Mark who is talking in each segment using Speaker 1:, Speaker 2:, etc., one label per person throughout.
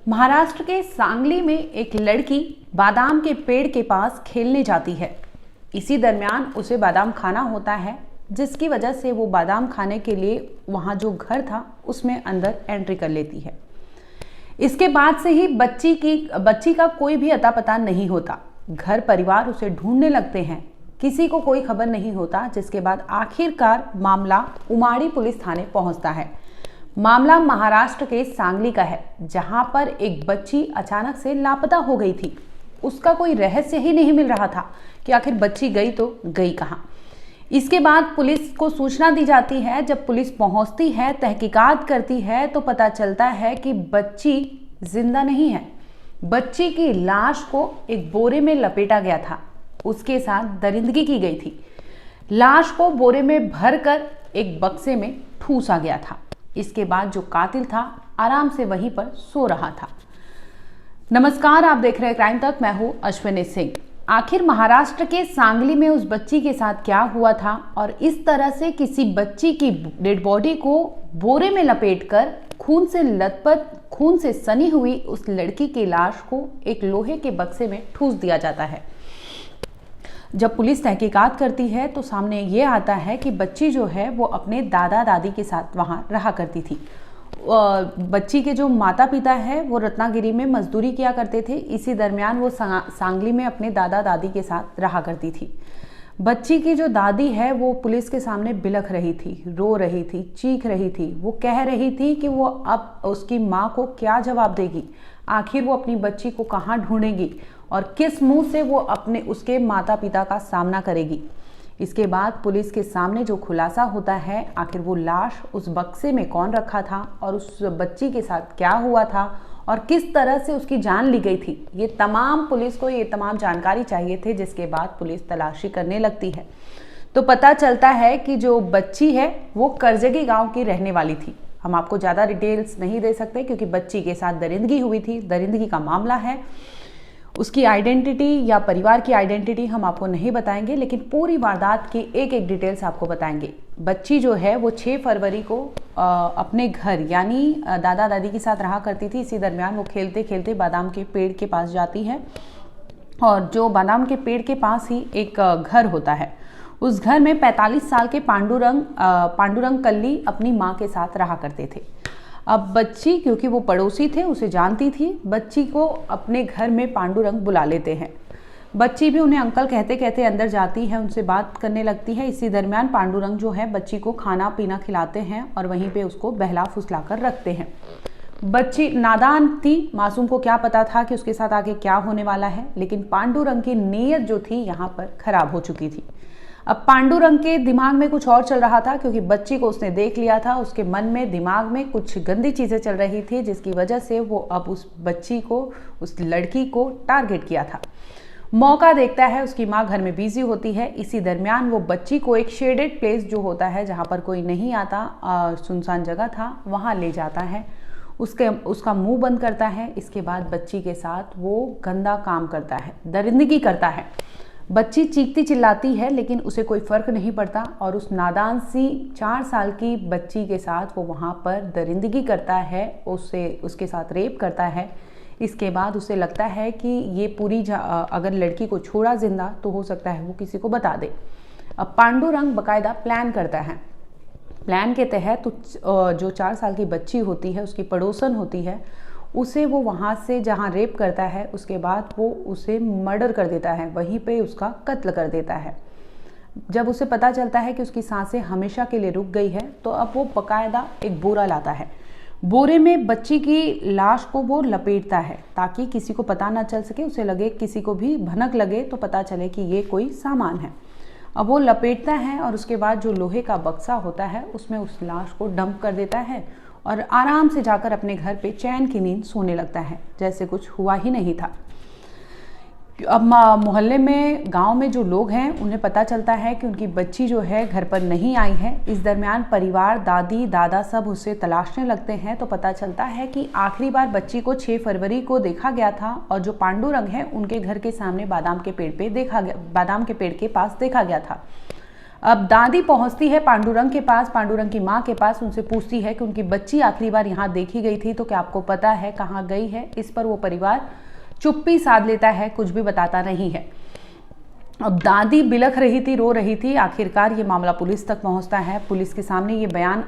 Speaker 1: महाराष्ट्र के सांगली में एक लड़की बादाम के पेड़ के पास खेलने जाती है। इसी दरमियान उसे बादाम खाना होता है, जिसकी वजह से वो बादाम खाने के लिए वहाँ जो घर था उसमें अंदर एंट्री कर लेती है। इसके बाद से ही बच्ची का कोई भी अता पता नहीं होता। घर परिवार उसे ढूंढने लगते हैं, किसी को कोई खबर नहीं होता। जिसके बाद आखिरकार मामला उमाड़ी पुलिस थाने पहुंचता है। मामला महाराष्ट्र के सांगली का है, जहां पर एक बच्ची अचानक से लापता हो गई थी। उसका कोई रहस्य ही नहीं मिल रहा था कि आखिर बच्ची गई तो गई कहां। इसके बाद पुलिस को सूचना दी जाती है। जब पुलिस पहुंचती है, तहकीकात करती है, तो पता चलता है कि बच्ची जिंदा नहीं है। बच्ची की लाश को एक बोरे में लपेटा गया था, उसके साथ दरिंदगी की गई थी। लाश को बोरे में भरकर एक बक्से में ठूसा गया था। इसके बाद जो कातिल था आराम से वहीं पर सो रहा था। नमस्कार, आप देख रहे हैं क्राइम तक। मैं हूं अश्विनी सिंह। आखिर महाराष्ट्र के सांगली में उस बच्ची के साथ क्या हुआ था और इस तरह से किसी बच्ची की डेड बॉडी को बोरे में लपेटकर खून से लथपथ, खून से सनी हुई उस लड़की की लाश को एक लोहे के बक्से में ठूस दिया जाता है। जब पुलिस तहकीकात करती है तो सामने ये आता है कि बच्ची जो है वो अपने दादा दादी के साथ वहाँ रहा करती थी। बच्ची के जो माता पिता है वो रत्नागिरी में मजदूरी किया करते थे। इसी दरमियान वो सांगली में अपने दादा दादी के साथ रहा करती थी। बच्ची की जो दादी है वो पुलिस के सामने बिलख रही थी, रो रही थी, चीख रही थी। वो कह रही थी कि वो अब उसकी माँ को क्या जवाब देगी, आखिर वो अपनी बच्ची को कहाँ ढूंढेगी और किस मुंह से वो अपने उसके माता पिता का सामना करेगी। इसके बाद पुलिस के सामने जो खुलासा होता है, आखिर वो लाश उस बक्से में कौन रखा था और उस बच्ची के साथ क्या हुआ था और किस तरह से उसकी जान ली गई थी, ये तमाम पुलिस को ये तमाम जानकारी चाहिए थे। जिसके बाद पुलिस तलाशी करने लगती है तो पता चलता है कि जो बच्ची है वो करजगी गांव की रहने वाली थी। हम आपको ज़्यादा डिटेल्स नहीं दे सकते क्योंकि बच्ची के साथ दरिंदगी हुई थी, दरिंदगी का मामला है। उसकी आइडेंटिटी या परिवार की आइडेंटिटी हम आपको नहीं बताएंगे, लेकिन पूरी वारदात की एक एक डिटेल्स आपको बताएंगे। बच्ची जो है वो 6 फरवरी को अपने घर यानी दादा दादी के साथ रहा करती थी। इसी दरमियान वो खेलते खेलते बादाम के पेड़ के पास जाती है और जो बादाम के पेड़ के पास ही एक घर होता है, उस घर में 45 साल के पांडुरंग कल्ली अपनी माँ के साथ रहा करते थे। अब बच्ची, क्योंकि वो पड़ोसी थे, उसे जानती थी, बच्ची को अपने घर में पांडुरंग बुला लेते हैं। बच्ची भी उन्हें अंकल कहते कहते अंदर जाती है, उनसे बात करने लगती है। इसी दरमियान पांडुरंग जो है बच्ची को खाना पीना खिलाते हैं और वहीं पे उसको बहला फुसला कर रखते हैं। बच्ची नादान थी, मासूम को क्या पता था कि उसके साथ आगे क्या होने वाला है, लेकिन पांडुरंग की नीयत जो थी यहाँ पर खराब हो चुकी थी। अब पांडुरंग के दिमाग में कुछ और चल रहा था, क्योंकि बच्ची को उसने देख लिया था। उसके मन में, दिमाग में कुछ गंदी चीजें चल रही थी, जिसकी वजह से वो अब उस बच्ची को, उस लड़की को टारगेट किया था। मौका देखता है, उसकी माँ घर में बिजी होती है। इसी दरमियान वो बच्ची को एक शेडेड प्लेस जो होता है, जहाँ पर कोई नहीं आता, सुनसान जगह था, वहाँ ले जाता है। उसका मुंह बंद करता है। इसके बाद बच्ची के साथ वो गंदा काम करता है, दरिंदगी करता है। बच्ची चीखती चिल्लाती है, लेकिन उसे कोई फर्क नहीं पड़ता और उस नादान सी 4 साल की बच्ची के साथ वो वहाँ पर दरिंदगी करता है, उसके साथ रेप करता है। इसके बाद उसे लगता है कि ये अगर लड़की को छोड़ा जिंदा तो हो सकता है वो किसी को बता दे। अब पांडुरंग बाकायदा प्लान करता है। प्लान के तहत जो 4 साल की बच्ची होती है, उसकी पड़ोसन होती है, उसे वो वहाँ से जहाँ रेप करता है, उसके बाद वो उसे मर्डर कर देता है, वहीं पे उसका कत्ल कर देता है। जब उसे पता चलता है कि उसकी सांसें हमेशा के लिए रुक गई है, तो अब वो बाकायदा एक बोरा लाता है। बोरे में बच्ची की लाश को वो लपेटता है ताकि किसी को पता ना चल सके, उसे लगे, किसी को भी भनक लगे तो पता चले कि ये कोई सामान है। अब वो लपेटता है और उसके बाद जो लोहे का बक्सा होता है उसमें उस लाश को डंप कर देता है और आराम से जाकर अपने घर पे चैन की नींद सोने लगता है, जैसे कुछ हुआ ही नहीं था। अब मोहल्ले में, गांव में जो लोग हैं उन्हें पता चलता है कि उनकी बच्ची जो है घर पर नहीं आई है। इस दरमियान परिवार, दादी दादा सब उसे तलाशने लगते हैं तो पता चलता है कि आखिरी बार बच्ची को 6 फरवरी को देखा गया था और जो पांडुरंग है उनके घर के सामने बादाम के पेड़ के पास देखा गया था। अब दादी पहुंचती है पांडुरंग के पास, पांडुरंग की माँ के पास, उनसे पूछती है कि उनकी बच्ची आखिरी बार यहाँ देखी गई थी तो क्या आपको पता है कहाँ गई है। इस पर वो परिवार चुप्पी साध लेता है, कुछ भी बताता नहीं है। अब दादी बिलख रही थी, रो रही थी। आखिरकार ये मामला पुलिस तक पहुंचता है। पुलिस के सामने ये बयान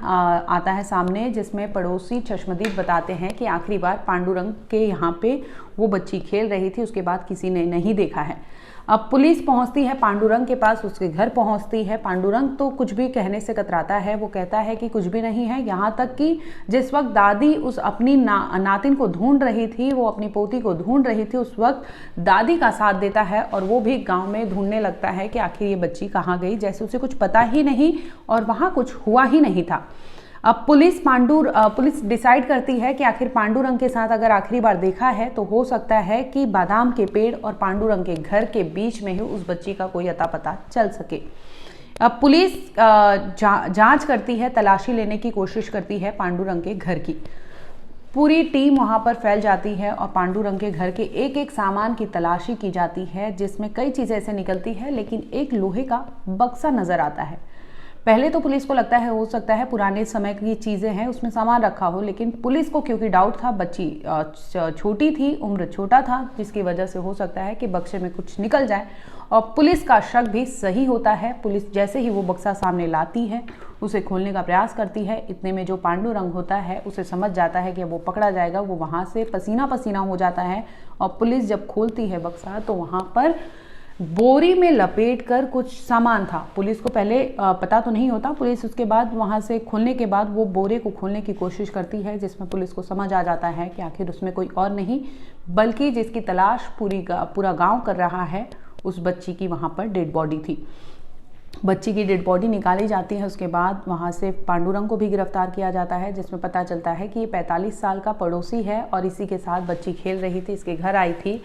Speaker 1: आता है सामने, जिसमें पड़ोसी चश्मदीद बताते हैं कि आखिरी बार पांडुरंग के यहाँ पे वो बच्ची खेल रही थी, उसके बाद किसी ने नहीं देखा है। अब पुलिस पहुंचती है पांडुरंग के पास, उसके घर पहुंचती है। पांडुरंग तो कुछ भी कहने से कतराता है, वो कहता है कि कुछ भी नहीं है। यहाँ तक कि जिस वक्त दादी उस अपनी नातिन को ढूंढ रही थी, वो अपनी पोती को ढूंढ रही थी, उस वक्त दादी का साथ देता है और वो भी गांव में ढूंढने लगता है कि आखिर ये बच्ची कहाँ गई, जैसे उसे कुछ पता ही नहीं और वहाँ कुछ हुआ ही नहीं था। अब पुलिस डिसाइड करती है कि आखिर पांडुरंग के साथ अगर आखिरी बार देखा है तो हो सकता है कि बादाम के पेड़ और पांडुरंग के घर के बीच में ही उस बच्ची का कोई अता पता चल सके। अब पुलिस जांच करती है, तलाशी लेने की कोशिश करती है पांडुरंग के घर की। पूरी टीम वहां पर फैल जाती है और पांडुरंग के घर के एक एक सामान की तलाशी की जाती है, जिसमें कई चीज़ें ऐसे निकलती है, लेकिन एक लोहे का बक्सा नज़र आता है। पहले तो पुलिस को लगता है हो सकता है पुराने समय की चीज़ें हैं, उसमें सामान रखा हो, लेकिन पुलिस को क्योंकि डाउट था, बच्ची छोटी थी, उम्र छोटा था, जिसकी वजह से हो सकता है कि बक्से में कुछ निकल जाए, और पुलिस का शक भी सही होता है। पुलिस जैसे ही वो बक्सा सामने लाती है, उसे खोलने का प्रयास करती है। इतने में जो पांडुरंग होता है उसे समझ जाता है कि वो पकड़ा जाएगा, वो वहाँ से पसीना पसीना हो जाता है। और पुलिस जब खोलती है बक्सा तो वहाँ पर बोरी में लपेट कर कुछ सामान था। पुलिस को पहले पता तो नहीं होता। पुलिस उसके बाद वहाँ से खोलने के बाद वो बोरे को खोलने की कोशिश करती है, जिसमें पुलिस को समझ आ जाता है कि आखिर उसमें कोई और नहीं बल्कि जिसकी तलाश पूरा गांव कर रहा है, उस बच्ची की वहाँ पर डेड बॉडी थी। बच्ची की डेड बॉडी निकाली जाती है। उसके बाद वहाँ से पांडुरंग को भी गिरफ्तार किया जाता है, जिसमें पता चलता है कि ये 45 साल का पड़ोसी है और इसी के साथ बच्ची खेल रही थी, इसके घर आई थी।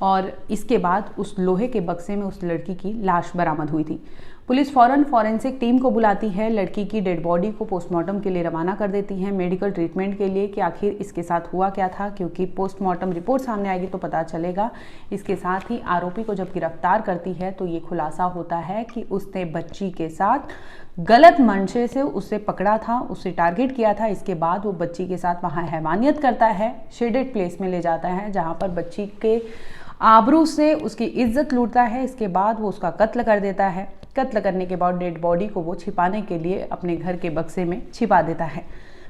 Speaker 1: और इसके बाद उस लोहे के बक्से में उस लड़की की लाश बरामद हुई थी। पुलिस फौरन फॉरेंसिक टीम को बुलाती है, लड़की की डेड बॉडी को पोस्टमार्टम के लिए रवाना कर देती है, मेडिकल ट्रीटमेंट के लिए कि आखिर इसके साथ हुआ क्या था, क्योंकि पोस्टमार्टम रिपोर्ट सामने आएगी तो पता चलेगा। इसके साथ ही आरोपी को जब गिरफ्तार करती है तो ये खुलासा होता है कि उसने बच्ची के साथ गलत मंशे से उसे पकड़ा था, उसे टारगेट किया था। इसके बाद वो बच्ची के साथ वहाँ हैवानियत करता है, शेडेड प्लेस में ले जाता है, जहाँ पर बच्ची के आबरू से उसकी इज्जत लूटता है। इसके बाद वो उसका कत्ल कर देता है। कत्ल करने के बाद डेड बॉडी को वो छिपाने के लिए अपने घर के बक्से में छिपा देता है।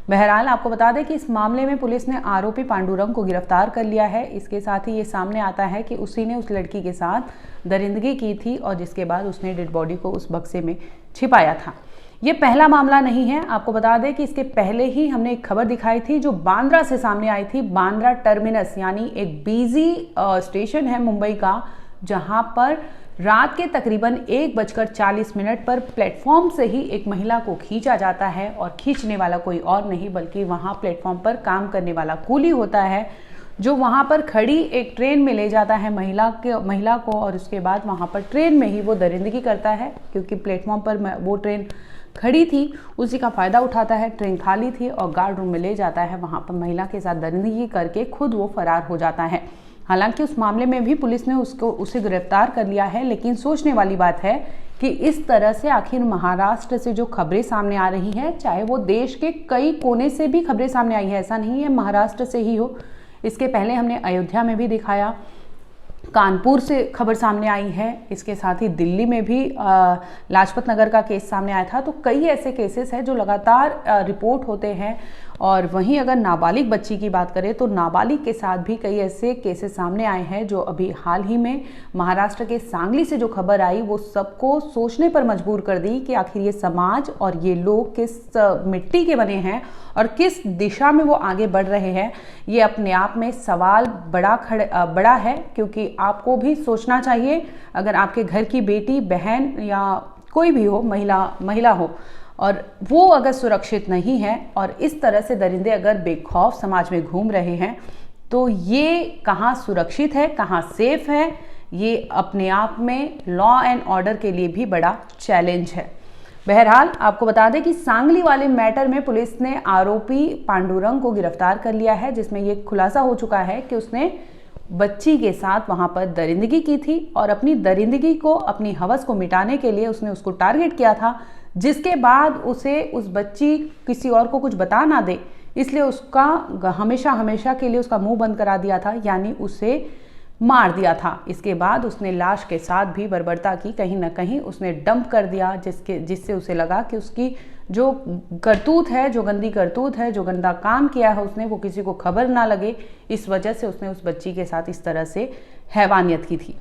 Speaker 1: बहरहाल आपको बता दें कि इस मामले में पुलिस ने आरोपी पांडुरंग को गिरफ्तार कर लिया है। इसके साथ ही ये सामने आता है कि उसी ने उस लड़की के साथ दरिंदगी की थी और जिसके बाद उसने डेड बॉडी को उस बक्से में छिपाया था। ये पहला मामला नहीं है। आपको बता दें कि इसके पहले ही हमने एक खबर दिखाई थी जो बांद्रा से सामने आई थी। बांद्रा टर्मिनस यानी एक बिजी स्टेशन है मुंबई का, जहां पर रात के तकरीबन 1:40 पर प्लेटफॉर्म से ही एक महिला को खींचा जाता है और खींचने वाला कोई और नहीं बल्कि वहां प्लेटफॉर्म पर काम करने वाला कूली होता है, जो वहां पर खड़ी एक ट्रेन में ले जाता है महिला को और उसके बाद वहां पर ट्रेन में ही वो दरिंदगी करता है। क्योंकि प्लेटफॉर्म पर वो ट्रेन खड़ी थी, उसी का फ़ायदा उठाता है। ट्रेन खाली थी और गार्ड रूम में ले जाता है, वहाँ पर महिला के साथ दरिंदगी करके खुद वो फरार हो जाता है। हालांकि उस मामले में भी पुलिस ने उसे गिरफ्तार कर लिया है, लेकिन सोचने वाली बात है कि इस तरह से आखिर महाराष्ट्र से जो खबरें सामने आ रही हैं, चाहे वो देश के कई कोने से भी खबरें सामने आई है, ऐसा नहीं है महाराष्ट्र से ही हो। इसके पहले हमने अयोध्या में भी दिखाया, कानपुर से खबर सामने आई है, इसके साथ ही दिल्ली में भी लाजपत नगर का केस सामने आया था। तो कई ऐसे केसेस हैं जो लगातार रिपोर्ट होते हैं। और वहीं अगर नाबालिग बच्ची की बात करें तो नाबालिग के साथ भी कई ऐसे केसेस सामने आए हैं, जो अभी हाल ही में महाराष्ट्र के सांगली से जो खबर आई वो सबको सोचने पर मजबूर कर दी कि आखिर ये समाज और ये लोग किस मिट्टी के बने हैं और किस दिशा में वो आगे बढ़ रहे हैं। ये अपने आप में सवाल बड़ा है, क्योंकि आपको भी सोचना चाहिए। अगर आपके घर की बेटी, बहन या कोई भी हो, महिला हो, और वो अगर सुरक्षित नहीं है और इस तरह से दरिंदे अगर बेखौफ समाज में घूम रहे हैं, तो ये कहाँ सुरक्षित है, कहाँ सेफ है, ये अपने आप में लॉ एंड ऑर्डर के लिए भी बड़ा चैलेंज है। बहरहाल आपको बता दें कि सांगली वाले मैटर में पुलिस ने आरोपी पांडुरंग को गिरफ्तार कर लिया है, जिसमें ये खुलासा हो चुका है कि उसने बच्ची के साथ वहाँ पर दरिंदगी की थी और अपनी दरिंदगी को, अपनी हवस को मिटाने के लिए उसने उसको टारगेट किया था, जिसके बाद उसे उस बच्ची किसी और को कुछ बता ना दे, इसलिए उसका हमेशा हमेशा के लिए उसका मुंह बंद करा दिया था, यानी उसे मार दिया था। इसके बाद उसने लाश के साथ भी बर्बरता की, कहीं ना कहीं उसने डंप कर दिया, जिससे उसे लगा कि उसकी जो करतूत है, जो गंदी करतूत है, जो गंदा काम किया है उसने, वो किसी को खबर ना लगे। इस वजह से उसने उस बच्ची के साथ इस तरह से हैवानियत की थी।